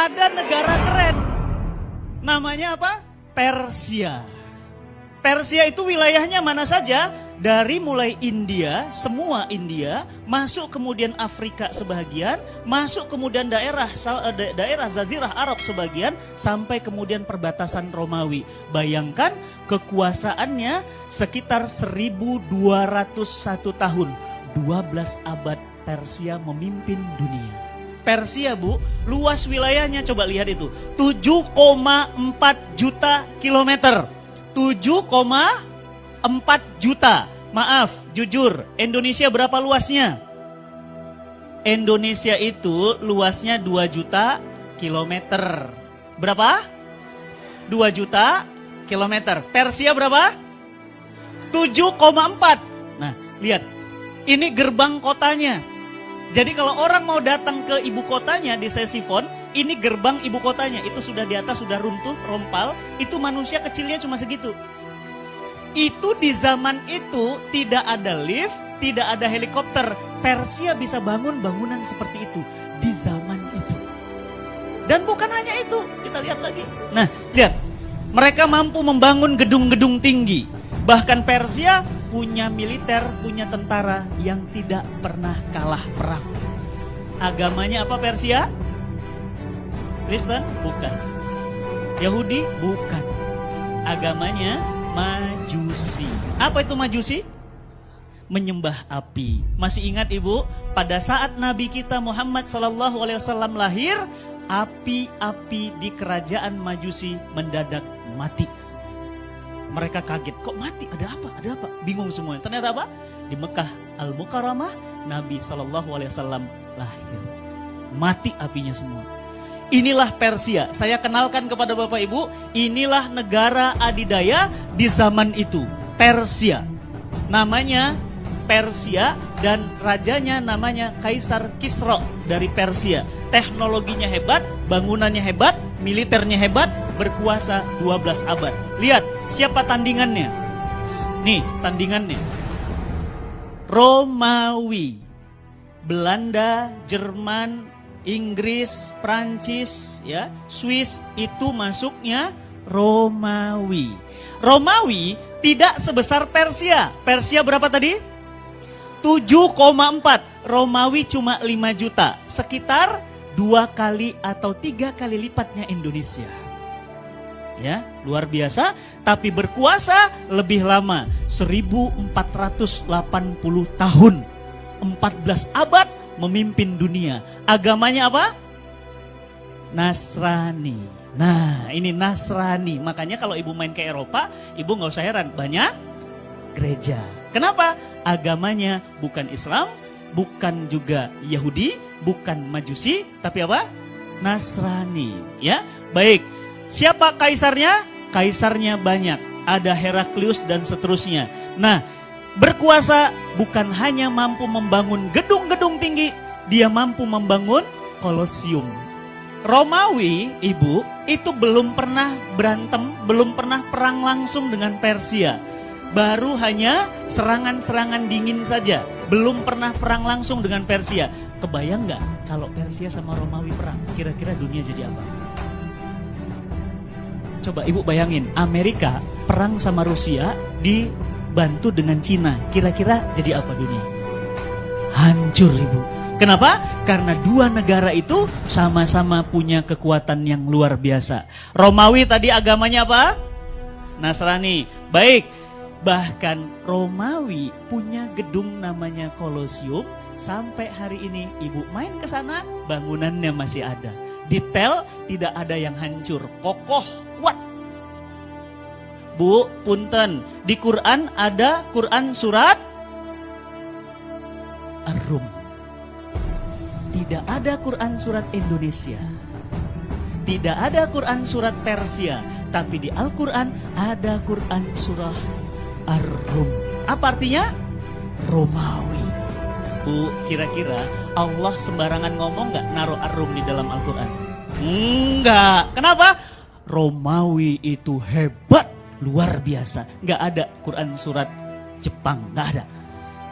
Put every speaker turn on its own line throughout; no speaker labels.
ada negara keren. Namanya apa? Persia. Persia itu wilayahnya mana saja? Dari mulai India, semua India, masuk kemudian Afrika sebagian, masuk kemudian daerah Jazirah Arab sebagian, sampai kemudian perbatasan Romawi. Bayangkan kekuasaannya sekitar 1201 tahun, 12 abad Persia memimpin dunia. Persia, Bu, luas wilayahnya coba lihat itu, 7,4 juta kilometer. 7,4 juta. Maaf, jujur, Indonesia berapa luasnya? Indonesia itu luasnya 2 juta kilometer. Berapa? 2 juta kilometer. Persia berapa? 7,4. Nah, lihat. Ini gerbang kotanya. Jadi kalau orang mau datang ke ibu kotanya di Ctesiphon, ini gerbang ibu kotanya. Itu sudah di atas, sudah runtuh, rompal. Itu manusia kecilnya cuma segitu. Itu di zaman itu tidak ada lift, tidak ada helikopter. Persia bisa bangun bangunan seperti itu di zaman itu. Dan bukan hanya itu, kita lihat lagi. Nah, lihat. Mereka mampu membangun gedung-gedung tinggi. Bahkan Persia punya militer, punya tentara yang tidak pernah kalah perang. Agamanya apa Persia? Kristen? Bukan. Yahudi? Bukan. Agamanya Majusi. Apa itu Majusi? Menyembah api. Masih ingat Ibu, pada saat Nabi kita Muhammad SAW lahir, api-api di kerajaan Majusi mendadak mati. Mereka kaget, kok mati? Ada apa? Ada apa? Bingung semuanya. Ternyata apa? Di Mekah Al-Mukarramah, Nabi SAW lahir. Mati apinya semua. Inilah Persia. Saya kenalkan kepada Bapak Ibu, inilah negara adidaya di zaman itu. Persia. Namanya Persia dan rajanya namanya Kaisar Kisra dari Persia. Teknologinya hebat, bangunannya hebat, militernya hebat, berkuasa 12 abad. Lihat, siapa tandingannya? Nih, tandingannya. Romawi, Belanda, Jerman, Inggris, Prancis, ya, Swiss, itu masuknya Romawi. Romawi tidak sebesar Persia. Persia berapa tadi? 7,4. Romawi cuma 5 juta. Sekitar 2 kali atau 3 kali lipatnya Indonesia. Ya, luar biasa, tapi berkuasa lebih lama, 1480 tahun. 14 abad memimpin dunia. Agamanya apa? Nasrani. Nah, ini Nasrani. Makanya kalau ibu main ke Eropa, ibu nggak usah heran, banyak gereja. Kenapa? Agamanya bukan Islam, bukan juga Yahudi, bukan Majusi, tapi apa? Nasrani. Ya, baik. Siapa kaisarnya? Kaisarnya banyak. Ada Heraklius dan seterusnya. Nah, berkuasa bukan hanya mampu membangun gedung-gedung tinggi, dia mampu membangun Kolosium. Romawi, Ibu, itu belum pernah berantem, belum pernah perang langsung dengan Persia. Baru hanya serangan-serangan dingin saja, belum pernah perang langsung dengan Persia. Kebayang nggak kalau Persia sama Romawi perang? Kira-kira dunia jadi apa? Coba Ibu bayangin, Amerika perang sama Rusia dibantu dengan Cina. Kira-kira jadi apa dunia? Hancur Ibu. Kenapa? Karena dua negara itu sama-sama punya kekuatan yang luar biasa. Romawi tadi agamanya apa? Nasrani. Baik, bahkan Romawi punya gedung namanya Kolosium. Sampai hari ini ibu main ke sana, bangunannya masih ada. Detail tidak ada yang hancur, kokoh, kuat. Bu, punten, di Quran ada Quran surat Ar-Rum. Tidak ada Quran surat Indonesia. Tidak ada Quran surat Persia. Tapi di Al-Quran ada Quran surah Ar-Rum. Apa artinya? Romawi. Bu, kira-kira Allah sembarangan ngomong gak naruh Ar-Rum di dalam Al-Quran? Enggak. Kenapa? Romawi itu hebat, luar biasa. Gak ada Quran surat Jepang, gak ada.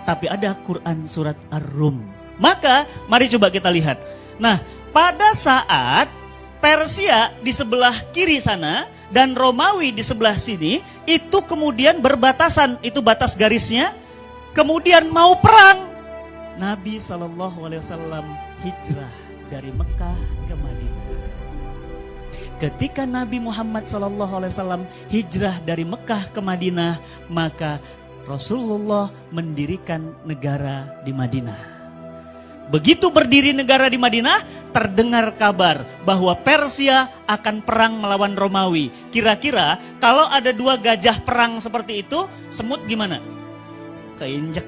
Tapi ada Quran surat Ar-Rum. Maka mari coba kita lihat. Nah, pada saat Persia di sebelah kiri sana dan Romawi di sebelah sini itu kemudian berbatasan, itu batas garisnya. Kemudian mau perang, Nabi SAW hijrah dari Mekah ke Madinah. Ketika Nabi Muhammad SAW hijrah dari Mekah ke Madinah, maka Rasulullah mendirikan negara di Madinah. Begitu berdiri negara di Madinah, terdengar kabar bahwa Persia akan perang melawan Romawi. Kira-kira kalau ada dua gajah perang seperti itu, semut gimana? Keinjek.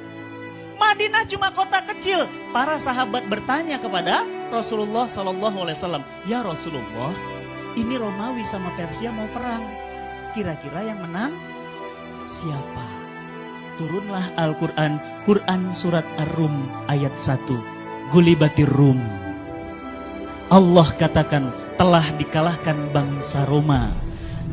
Madinah cuma kota kecil. Para sahabat bertanya kepada Rasulullah SAW, "Ya Rasulullah, ini Romawi sama Persia mau perang. Kira-kira yang menang siapa?" Turunlah Al-Quran, Quran surat Ar-Rum ayat 1. Gulibatir Rum. Allah katakan telah dikalahkan bangsa Roma.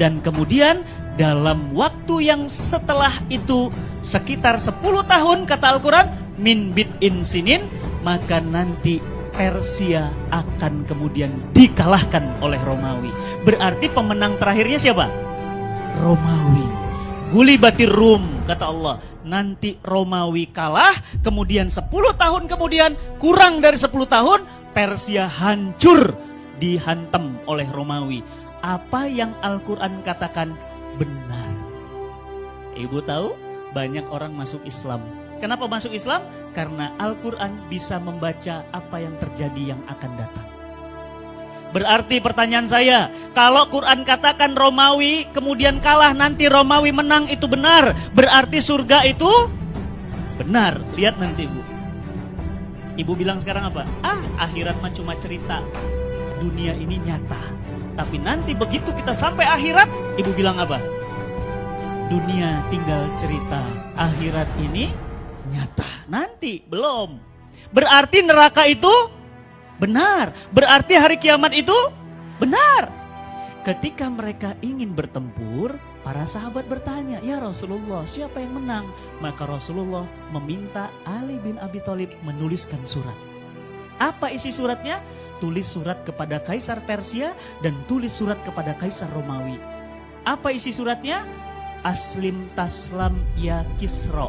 Dan kemudian dalam waktu yang setelah itu sekitar 10 tahun kata Al-Quran, min bid'in sinin, maka nanti Persia akan kemudian dikalahkan oleh Romawi. Berarti pemenang terakhirnya siapa? Romawi. Gulibatir Rum, kata Allah. Nanti Romawi kalah, kemudian 10 tahun kemudian, kurang dari 10 tahun, Persia hancur, dihantam oleh Romawi. Apa yang Al-Quran katakan benar. Ibu tahu, banyak orang masuk Islam. Kenapa masuk Islam? Karena Al-Quran bisa membaca apa yang terjadi yang akan datang. Berarti pertanyaan saya, kalau Quran katakan Romawi kemudian kalah, nanti Romawi menang, itu benar. Berarti surga itu benar. Lihat nanti Ibu. Ibu bilang sekarang apa? Akhirat mah cuma cerita. Dunia ini nyata. Tapi nanti begitu kita sampai akhirat, Ibu bilang apa? Dunia tinggal cerita. Akhirat ini nyata. Nanti belum. Berarti neraka itu benar. Berarti hari kiamat itu benar. Ketika mereka ingin bertempur, para sahabat bertanya, "Ya Rasulullah, siapa yang menang?" Maka Rasulullah meminta Ali bin Abi Thalib menuliskan surat. Apa isi suratnya? Tulis surat kepada Kaisar Persia dan tulis surat kepada Kaisar Romawi. Apa isi suratnya? Aslim taslam ya Kisra.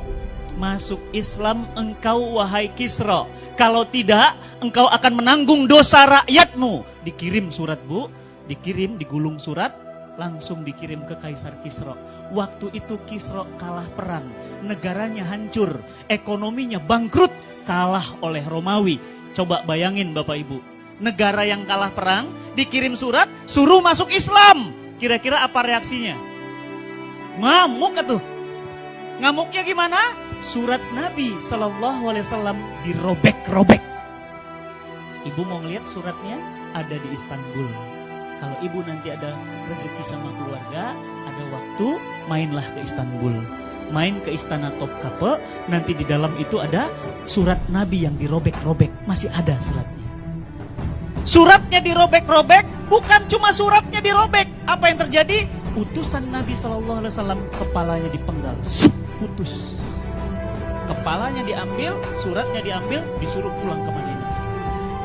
Masuk Islam engkau wahai Kisra. Kalau tidak, engkau akan menanggung dosa rakyatmu. Dikirim surat Bu, dikirim, digulung surat, langsung dikirim ke Kaisar Kisra. Waktu itu Kisra kalah perang, negaranya hancur, ekonominya bangkrut, kalah oleh Romawi. Coba bayangin Bapak Ibu, negara yang kalah perang, dikirim surat, suruh masuk Islam. Kira-kira apa reaksinya? Ngamuk atuh. Ngamuknya gimana? Surat Nabi SAW dirobek-robek. Ibu mau ngeliat suratnya? Ada di Istanbul. Kalau ibu nanti ada rezeki sama keluarga, ada waktu, mainlah ke Istanbul. Main ke Istana Topkapi, nanti di dalam itu ada surat Nabi yang dirobek-robek. Masih ada suratnya. Suratnya dirobek-robek, bukan cuma suratnya dirobek. Apa yang terjadi? Utusan Nabi SAW kepalanya dipenggal, putus. Kepalanya diambil, suratnya diambil, disuruh pulang ke Madinah.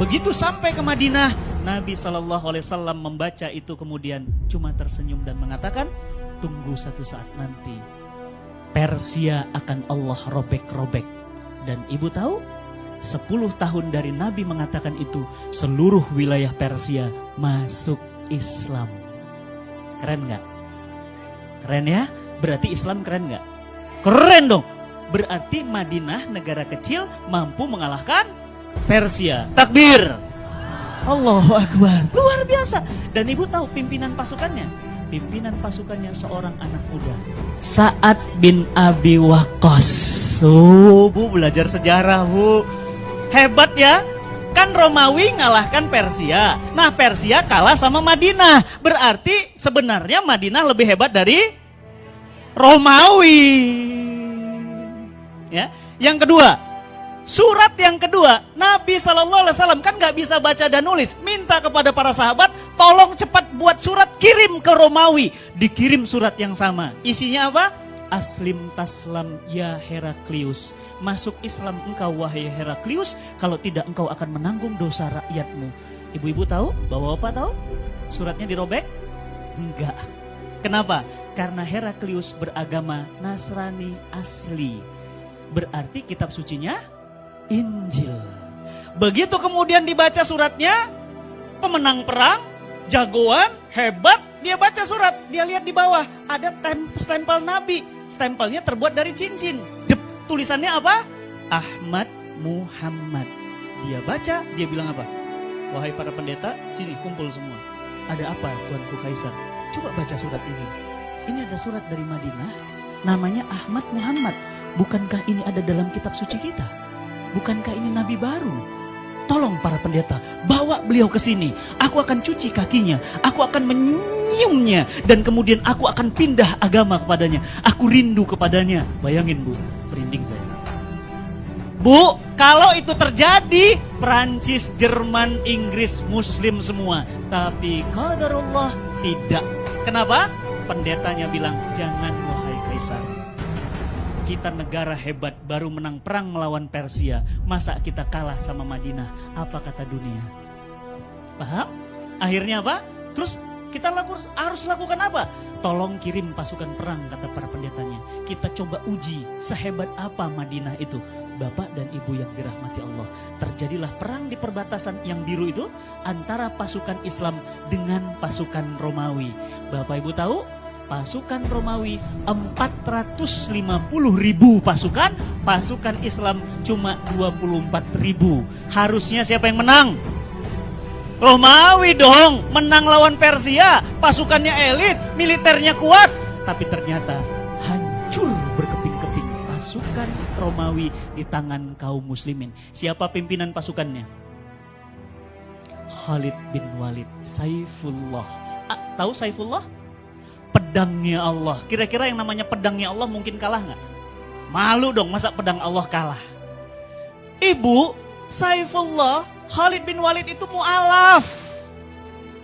Begitu sampai ke Madinah, Nabi SAW membaca itu kemudian cuma tersenyum dan mengatakan, tunggu satu saat nanti, Persia akan Allah robek-robek. Dan ibu tahu, 10 tahun dari Nabi mengatakan itu, seluruh wilayah Persia masuk Islam. Keren gak? Keren ya? Berarti Islam keren gak? Keren dong. Berarti Madinah negara kecil mampu mengalahkan Persia. Takbir. Allahu Akbar. Luar biasa. Dan ibu tahu pimpinan pasukannya? Pimpinan pasukannya seorang anak muda, Sa'ad bin Abi Waqqas. Bu belajar sejarah Bu. Hebat ya. Kan Romawi ngalahkan Persia. Nah Persia kalah sama Madinah. Berarti sebenarnya Madinah lebih hebat dari Romawi. Ya. Yang kedua, surat yang kedua, Nabi SAW kan gak bisa baca dan nulis. Minta kepada para sahabat, tolong cepat buat surat, kirim ke Romawi. Dikirim surat yang sama. Isinya apa? Aslim taslam ya Heraklius. Masuk Islam engkau wahai Heraklius. Kalau tidak engkau akan menanggung dosa rakyatmu. Ibu-ibu tahu? Bapak-bapak tahu? Suratnya dirobek? Enggak. Kenapa? Karena Heraklius beragama Nasrani asli. Berarti kitab sucinya Injil. Begitu kemudian dibaca suratnya, pemenang perang, jagoan, hebat, dia baca surat, dia lihat di bawah ada stempel Nabi. Stempelnya terbuat dari cincin. Tulisannya apa? Ahmad Muhammad. Dia baca, dia bilang apa? Wahai para pendeta, sini kumpul semua. Ada apa Tuanku Kaisar? Coba baca surat ini. Ini ada surat dari Madinah, namanya Ahmad Muhammad. Bukankah ini ada dalam kitab suci kita? Bukankah ini Nabi baru? Tolong para pendeta, bawa beliau ke sini. Aku akan cuci kakinya, aku akan menyiumnya, dan kemudian aku akan pindah agama kepadanya. Aku rindu kepadanya. Bayangin Bu, merinding saya. Bu, kalau itu terjadi, Prancis, Jerman, Inggris, Muslim semua. Tapi qadarullah tidak. Kenapa? Pendetanya bilang, jangan wahai Kaisar. Kita negara hebat, baru menang perang melawan Persia. Masa kita kalah sama Madinah? Apa kata dunia? Paham? Akhirnya apa? Terus kita harus lakukan apa? Tolong kirim pasukan perang, kata para pendetanya. Kita coba uji sehebat apa Madinah itu. Bapak dan Ibu yang dirahmati Allah, terjadilah perang di perbatasan yang biru itu antara pasukan Islam dengan pasukan Romawi. Bapak Ibu tahu? Pasukan Romawi 450.000 pasukan, pasukan Islam cuma 24.000. Harusnya siapa yang menang? Romawi dong, menang lawan Persia, pasukannya elit, militernya kuat. Tapi ternyata hancur berkeping-keping pasukan Romawi di tangan kaum muslimin. Siapa pimpinan pasukannya? Khalid bin Walid, Saifullah. Tahu Saifullah? Pedangnya Allah. Kira-kira yang namanya pedangnya Allah mungkin kalah nggak? Malu dong, masa pedang Allah kalah? Ibu, Saifullah, Khalid bin Walid itu mu'alaf.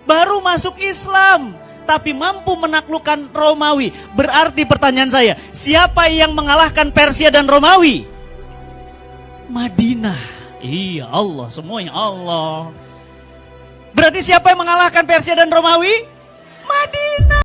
Baru masuk Islam, tapi mampu menaklukkan Romawi. Berarti pertanyaan saya, siapa yang mengalahkan Persia dan Romawi? Madinah. Iya, Allah, semuanya Allah. Berarti siapa yang mengalahkan Persia dan Romawi? Madinah.